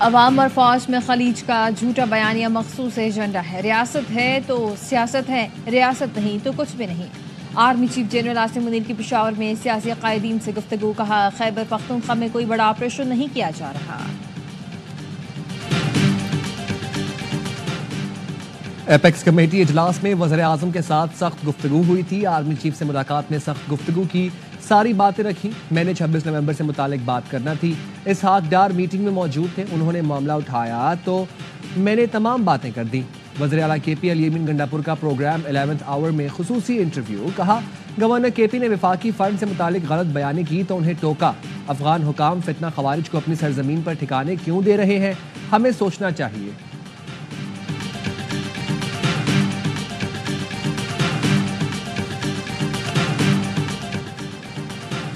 عوام اور فوج میں خلیج کا جھوٹا بیانیہ مخصوص ایجنڈا ہے. ریاست ہے تو سیاست ہے، ریاست نہیں تو کچھ بھی نہیں. Army chief general Asim Munir کی پشاور میں سیاسی قائدین سے گفتگو. کہا خیبر پختونخوا میں کوئی بڑا آپریشن نہیں کیا جا رہا. ایپیکس کمیٹی اجلاس میں وزیر اعظم کے ساتھ سخت گفتگو ہوئی تھی. آرمی چیف سے ملاقات میں سخت گفتگو کی، ساری باتیں رکھی. میں نے 26 نومبر سے متعلق بات کرنا تھی. اسحاق ڈار میٹنگ میں موجود تھے، انہوں نے معاملہ اٹھایا تو میں نے تمام باتیں کر دی. وزیر اعلیٰ کے پی علی امین گنڈا پور کا پروگرام 11th آور میں خصوصی انٹرویو. کہا گورنر کے پی نے وفاقی فنڈ سے متعلق غلط بیانی کی تو انہیں ٹوکا. افغان حکام فتنہ خوارج کو اپنی سرزمین پر ٹھکانے کیوں دے رہے ہیں، ہمیں سوچنا چاہیے.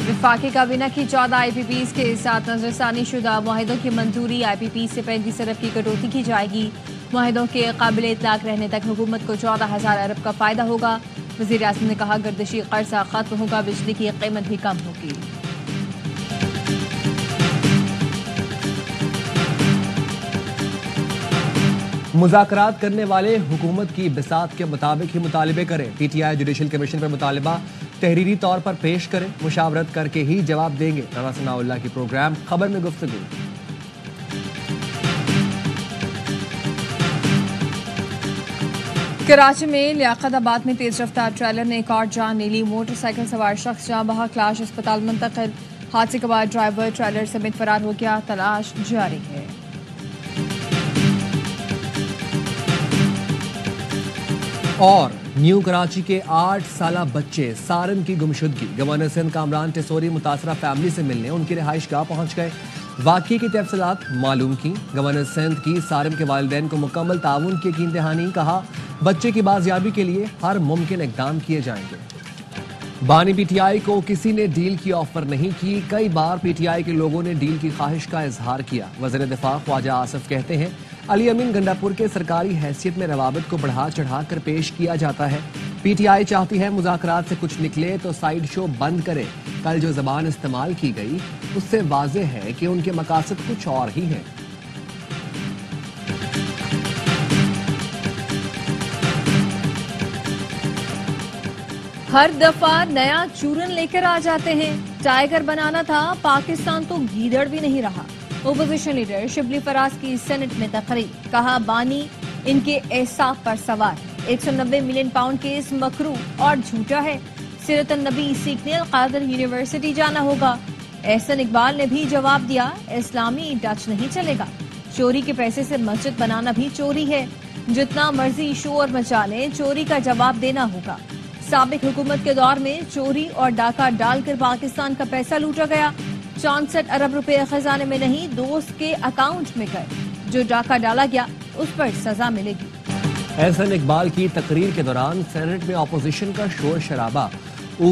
وفاقی کابینہ کی 14 آئی پی پیز کے ساتھ نظر ثانی شدہ معاہدوں کی منظوری. آئی پی پی سے 35 ارب کی کٹوتی کی جائے گی. معاہدوں کے قابل اطلاق رہنے تک حکومت کو 14,000 ارب کا فائدہ ہوگا. وزیر اعظم نے کہا گردشی قرضہ ختم ہوگا، بجلی کی قیمت بھی کم ہوگی. مذاکرات کرنے والے حکومت کی بساط کے مطابق ہی مطالبے کریں. P T I judicial commission پر مطالبہ تحریری طور پر پیش کریں، مشاورت کر کے ہی جواب دیں گے. رانا ثناء اللہ کی پروگرام خبر میں گفتگو. کراچی میں لیاقت آباد میں تیز رفتار ٹریلر نے ایک اور جان لے لی. موٹر سائیکل سوار شخص جاں بحق، لاش اسپتال منتقل. حادثے کے بعد ڈرائیور ٹریلر سمیت فرار ہو گیا. تلاش جاری ہے. اور نیو کراچی کے 8 سالہ بچے سارن کی گمشدگی. گورنر سندھ کامران ٹیسوری متاثرہ فیملی سے ملنے ان کی رہائش گاہ پہنچ گئے. واقعے کی تفصیلات معلوم کی. گورنر سندھ کی سارن کے والدین کو مکمل تعاون کی یقین دہانی. کہا بچے کی بازیابی کے لیے ہر ممکن اقدام کیے جائیں گے. بانی پی ٹی آئی کو کسی نے ڈیل کی آفر نہیں کی. کئی بار پی ٹی آئی کے لوگوں نے ڈیل کی خواہش کا اظہار کیا. وزیر دفاع خواجہ آصف کہتے ہیں علی امین گنڈا پور کے سرکاری حیثیت میں روابط کو بڑھا چڑھا کر پیش کیا جاتا ہے. پی ٹی آئی چاہتی ہے مذاکرات سے کچھ نکلے تو سائیڈ شو بند کرے. کل جو زبان استعمال کی گئی اس سے واضح ہے کہ ان کے مقاصد کچھ اور ہی ہیں. ہر دفعہ نیا چورن لے کر آ جاتے ہیں. ٹائیگر بنانا تھا پاکستان تو گیدڑ بھی نہیں رہا. اپوزیشن لیڈر شبلی فراز کی سینٹ میں تقریر. کہا بانی ان کے احساس پر سوار. 190 ملین پاؤنڈ کیس مکرو اور جھوٹا ہے. سیرت النبی سیکھنے القادر یونیورسٹی جانا ہوگا. احسن اقبال نے بھی جواب دیا اسلامی ٹچ نہیں چلے گا. چوری کے پیسے سے مسجد بنانا بھی چوری ہے. جتنا مرضی شور مچا لیں چوری کا جواب دینا ہوگا. سابق حکومت کے دور میں چوری اور ڈاکہ ڈال کر پاکستان کا پیسہ لوٹا گیا. 64 ارب روپے خزانے میں نہیں دوست کے اکاؤنٹ میں گئے. جو ڈاکہ ڈالا گیا اس پر سزا ملے گی. احسن اقبال کی تقریر کے دوران سینٹ میں اپوزیشن کا شور شرابہ. او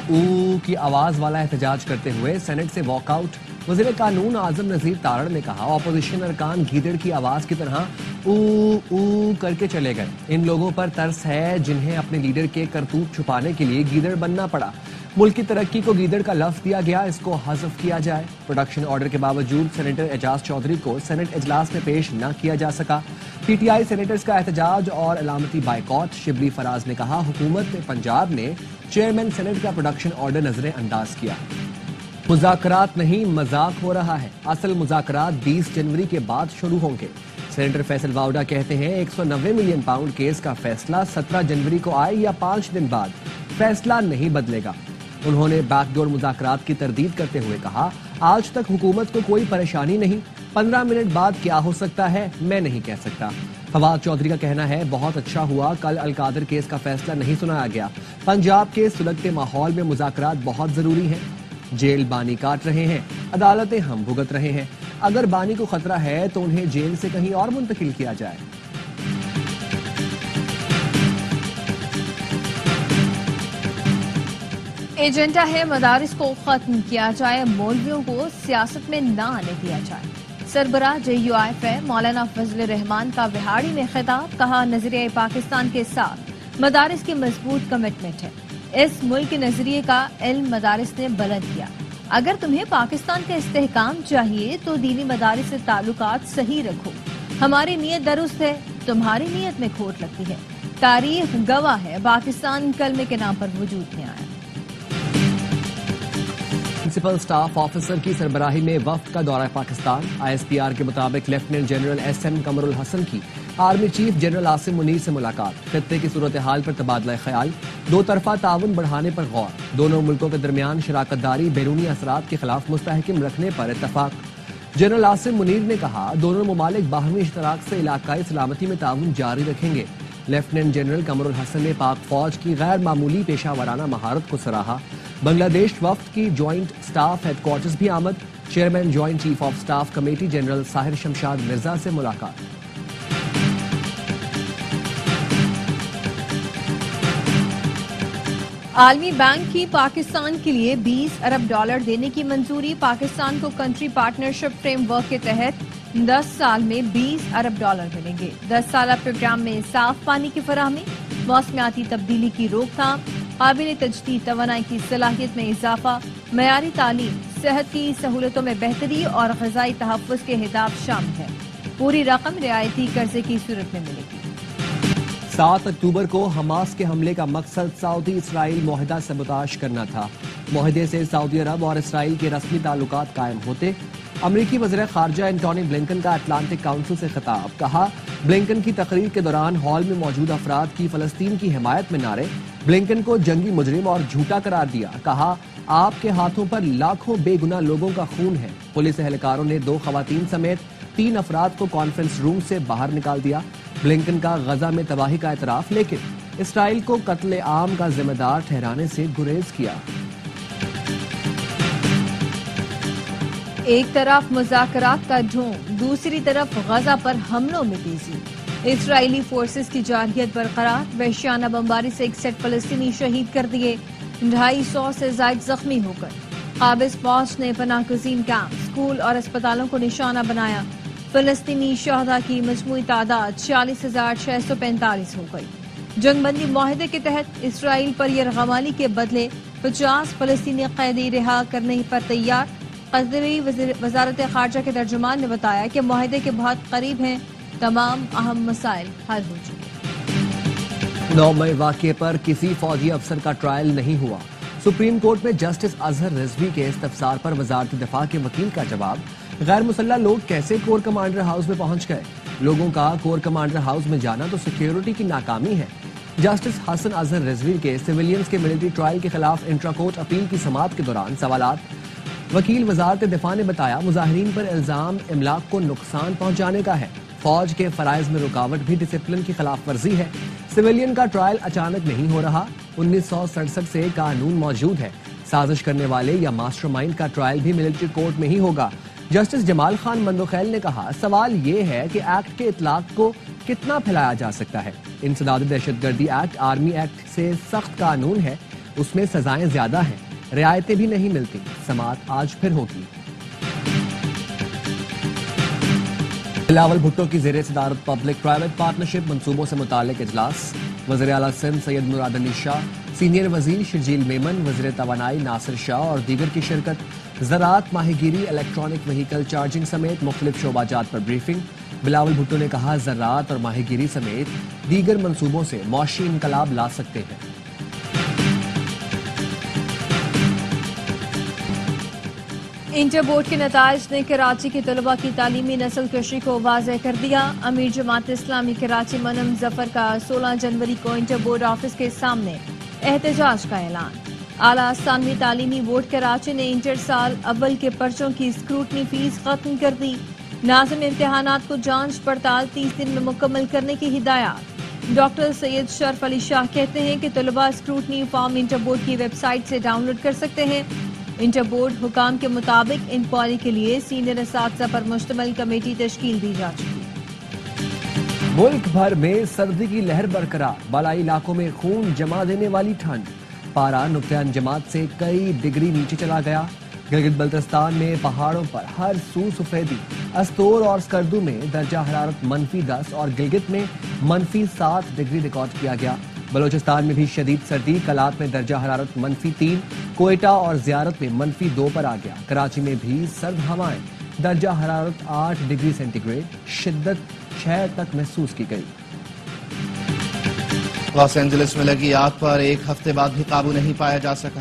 او کی آواز والا احتجاج کرتے ہوئے سینٹ سے واک آؤٹ. وزیر قانون اعظم نذیر تارڑ نے کہا اپوزیشن ارکان گیدڑ کی آواز کی طرح او او کر کے چلے گئے. ان لوگوں پر ترس ہے جنہیں اپنے لیڈر کے کرتوت چھپانے کے لیے گیدڑ بننا پڑا. ملک کی ترقی کو گیدڑ کا لفظ دیا گیا، اس کو حذف کیا جائے. پروڈکشن آرڈر کے باوجود سینیٹر اعجاز چودھری کو سینٹ اجلاس میں پیش نہ کیا جا سکا. پی ٹی آئی سینیٹرز کا احتجاج اور علامتی بائیکاٹ. شبلی فراز نے کہا حکومت پنجاب نے چیئرمین سینٹ کا پروڈکشن آرڈر نظر انداز کیا. مذاکرات نہیں مذاق ہو رہا ہے. اصل مذاکرات 20 جنوری کے بعد شروع ہوں گے. سینیٹر فیصل واؤڈا کہتے ہیں 190 ملین پاؤنڈ کیس کا فیصلہ 17 جنوری کو آئے یا 5 دن بعد فیصلہ نہیں بدلے گا. انہوں نے بیک ڈور مذاکرات کی تردید کرتے ہوئے کہا آج تک حکومت کو کوئی پریشانی نہیں. 15 منٹ بعد کیا ہو سکتا ہے میں نہیں کہہ سکتا. فواد چودھری کا کہنا ہے بہت اچھا ہوا کل القادر کیس کا فیصلہ نہیں سنایا گیا. پنجاب کے سلگتے ماحول میں مذاکرات بہت ضروری ہیں. جیل بانی کاٹ رہے ہیں، عدالتیں ہم بھگت رہے ہیں. اگر بانی کو خطرہ ہے تو انہیں جیل سے کہیں اور منتقل کیا جائے. ایجنڈا ہے مدارس کو ختم کیا جائے، مولویوں کو سیاست میں نہ آنے دیا جائے. سربراہ جے یو ایف ہے مولانا فضل الرحمان کا وہاڑی میں خطاب. کہا نظریہ پاکستان کے ساتھ مدارس کی مضبوط کمٹمنٹ ہے. اس ملک کے نظریے کا علم مدارس نے بلند کیا. اگر تمہیں پاکستان کا استحکام چاہیے تو دینی مدارس سے تعلقات صحیح رکھو. ہماری نیت درست ہے, تمہاری نیت میں کھوٹ لگتی ہے. تاریخ گواہ ہے, پاکستان کلمے کے نام پر وجود میں آیا. پرنسپل سٹاف آفیسر کی سربراہی میں وفد کا دورہ پاکستان. ISPR کے مطابق لیفٹیننٹ جنرل SM قمر الحسن کی army chief general Asim Munir سے ملاقات. خطے کی صورتحال پر تبادلہ خیال, دو طرفہ تعاون بڑھانے پر غور. دونوں ملکوں کے درمیان شراکت داری بیرونی اثرات کے خلاف مستحکم رکھنے پر اتفاق. جنرل عاصم منیر نے کہا دونوں ممالک باہمی اشتراک سے علاقائی سلامتی میں تعاون جاری رکھیں گے. لیفٹیننٹ جنرل قمر الحسن نے پاک فوج کی غیر معمولی پیشہ ورانہ مہارت کو سراہا. بنگلہ دیش وفد کی جوائنٹ سٹاف ہیڈ کوارٹرز بھی آمد. Chairman joint chief of staff committee general Sahir Shamshad Mirza سے ملاقات. عالمی بینک کی پاکستان کے لیے $20 ارب دینے کی منظوری. پاکستان کو کنٹری پارٹنرشپ فریم ورک کے تحت 10 سال میں $20 ارب ملیں گے. 10 سالہ پروگرام میں صاف پانی کی فراہمی, موسمیاتی تبدیلی کی روک تھام, قابل تجدید توانائی کی صلاحیت میں اضافہ, معیاری تعلیم, صحت کی سہولتوں میں بہتری اور غذائی تحفظ کے اہداف شامل ہیں. پوری رقم رعایتی قرضے کی صورت میں ملے گی. 7 اکتوبر کو حماس کے حملے کا مقصد سعودی اسرائیل معاہدہ سبوتاژ کرنا تھا. معاہدے سے سعودی عرب اور اسرائیل کے رسمی تعلقات قائم ہوتے. امریکی وزیر خارجہ انٹونی بلنکن کا اٹلانٹک کاؤنسل سے خطاب. کہا بلنکن کی تقریر کے دوران ہال میں موجود افراد کی فلسطین کی حمایت میں نعرے. بلنکن کو جنگی مجرم اور جھوٹا قرار دیا. کہا آپ کے ہاتھوں پر لاکھوں بے گناہ لوگوں کا خون ہے. پولیس اہلکاروں نے 2 خواتین سمیت 3 افراد کو کانفرنس روم سے باہر نکال دیا. بلنکن کا غزہ میں تباہی کا اعتراف, لیکن اسرائیل کو قتل عام کا ذمہ دار ٹھہرانے سے گریز کیا. ایک طرف مذاکرات کا ڈھونگ, دوسری طرف غزہ پر حملوں میں تیزی. اسرائیلی فورسز کی جارحیت برقرار. وحشیانہ بمباری سے 61 فلسطینی شہید کر دیے, 250 سے زائد زخمی ہو کر. قابض فوج نے پناہ گزین کیمپ, اسکول اور اسپتالوں کو نشانہ بنایا. فلسطینی شہداء کی مجموعی تعداد 46,645 ہو گئی. جنگ بندی معاہدے کے تحت اسرائیل پر یرغمالی کے بدلے 50 فلسطینی قیدی رہا کرنے پر تیار. قطری وزارت خارجہ کے ترجمان نے بتایا کہ معاہدے کے بہت قریب ہیں, تمام اہم مسائل حل ہو چکے. 9 مئی واقعے پر کسی فوجی افسر کا ٹرائل نہیں ہوا. سپریم کورٹ میں جسٹس اظہر رضوی کے استفسار پر وزارت دفاع کے وکیل کا جواب. غیر مسلح لوگ کیسے کور کمانڈر ہاؤس میں پہنچ گئے؟ لوگوں کا کور کمانڈر ہاؤس میں جانا تو سیکیورٹی کی ناکامی ہے. جسٹس حسن اظہر رضوی کے سیویلینز کے ملٹری ٹرائل کے خلاف انٹرا کورٹ اپیل کی سماعت کے دوران سوالات. وکیل وزارت دفاع نے بتایا مظاہرین پر الزام املاک کو نقصان پہنچانے کا ہے. فوج کے فرائض میں رکاوٹ بھی ڈسپلن کی خلاف ورزی ہے. سیویلین کا ٹرائل اچانک نہیں ہو رہا. 1967 سے قانون موجود ہے. سازش کرنے والے یا ماسٹر مائنڈ کا ٹرائل بھی ملٹری کورٹ میں ہی ہوگا. جسٹس جمال خان مندوخیل نے کہا سوال یہ ہے کہ ایکٹ کے اطلاق کو کتنا پھیلایا جا سکتا ہے. انسداد دہشت گردی ایکٹ آرمی ایکٹ سے سخت قانون ہے, اس میں سزائیں زیادہ ہیں, رعایتیں بھی نہیں ملتی. سماعت آج پھر ہوگی. بلاول بھٹو کی زیر صدارت پبلک پرائیویٹ پارٹنرشپ منصوبوں سے متعلق اجلاس. وزیر اعلیٰ سندھ سید مراد علی شاہ, سینئر وزیر شرجیل میمن, وزیر توانائی ناصر شاہ اور دیگر کی شرکت. زراعت, ماہی گیری, الیکٹرانک وہیکل چارجنگ سمیت مختلف شعبہ جات پر بریفنگ. بلاول بھٹو نے کہا زراعت اور ماہی گیری سمیت دیگر منصوبوں سے معاشی انقلاب لا سکتے ہیں. انٹر بورڈ کے نتائج نے کراچی کے طلباء کی تعلیمی نسل کشی کو واضح کر دیا. امیر جماعت اسلامی کراچی منم ظفر کا 16 جنوری کو انٹر بورڈ آفس کے سامنے احتجاج کا اعلان. اعلیٰ ثانوی تعلیمی بورڈ کراچی نے انٹر سال اول کے پرچوں کی اسکروٹنی فیس ختم کر دی. ناظم امتحانات کو جانچ پڑتال 30 دن میں مکمل کرنے کی ہدایات. ڈاکٹر سید شرف علی شاہ کہتے ہیں کہ طلباء اسکروٹنی فارم انٹر بورڈ کی ویب سائٹ سے ڈاؤن لوڈ کر سکتے ہیں. انٹر بورڈ حکام کے مطابق انکوائری کے لیے سینئر اساتذہ پر مشتمل کمیٹی تشکیل دی جا چکی. ملک بھر میں سردی کی لہر برقرار. بالائی علاقوں میں خون جما دینے والی ٹھنڈ. پارا نقطہ انجماد سے کئی ڈگری نیچے چلا گیا. گلگت بلتستان میں پہاڑوں پر ہر سو سفیدی. استور اور اسکردو میں درجہ حرارت -10 اور گلگت میں -7 ڈگری ریکارڈ کیا گیا. بلوچستان میں بھی شدید سردی، کلات میں درجہ حرارت -3، کوئٹہ اور زیارت میں -2 پر آ گیا۔ کراچی میں بھی سرد ہوائیں، درجہ حرارت 8 ڈگری سینٹی گریڈ، شدت 6 تک محسوس کی گئی۔ لاس اینجلس میں لگی آگ پر ایک ہفتے بعد بھی قابو نہیں پایا جا سکا۔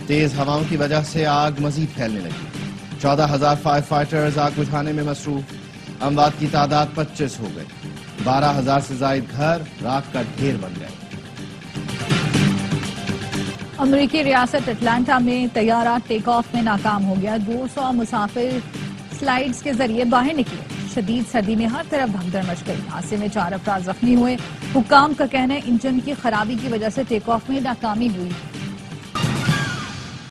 تیز ہواؤں کی وجہ سے آگ مزید پھیلنے لگی۔ 14,000 فائر فائٹرز آگ بجھانے میں مصروف، اموات کی تعداد 25 ہو گئی۔ 12,000 سے زائد گھر راکھ کا ڈھیر بن گئے۔ امریکی ریاست اٹلانٹا میں طیارہ ٹیک آف میں ناکام ہو گیا۔ 200 مسافر سلائیڈز کے ذریعے باہر نکلے۔ شدید سردی میں ہر طرف بھگدڑ مچ گئی۔ حادثے میں 4 افراد زخمی ہوئے۔ حکام کا کہنا ہے انجن کی خرابی کی وجہ سے ٹیک آف میں ناکامی ہوئی۔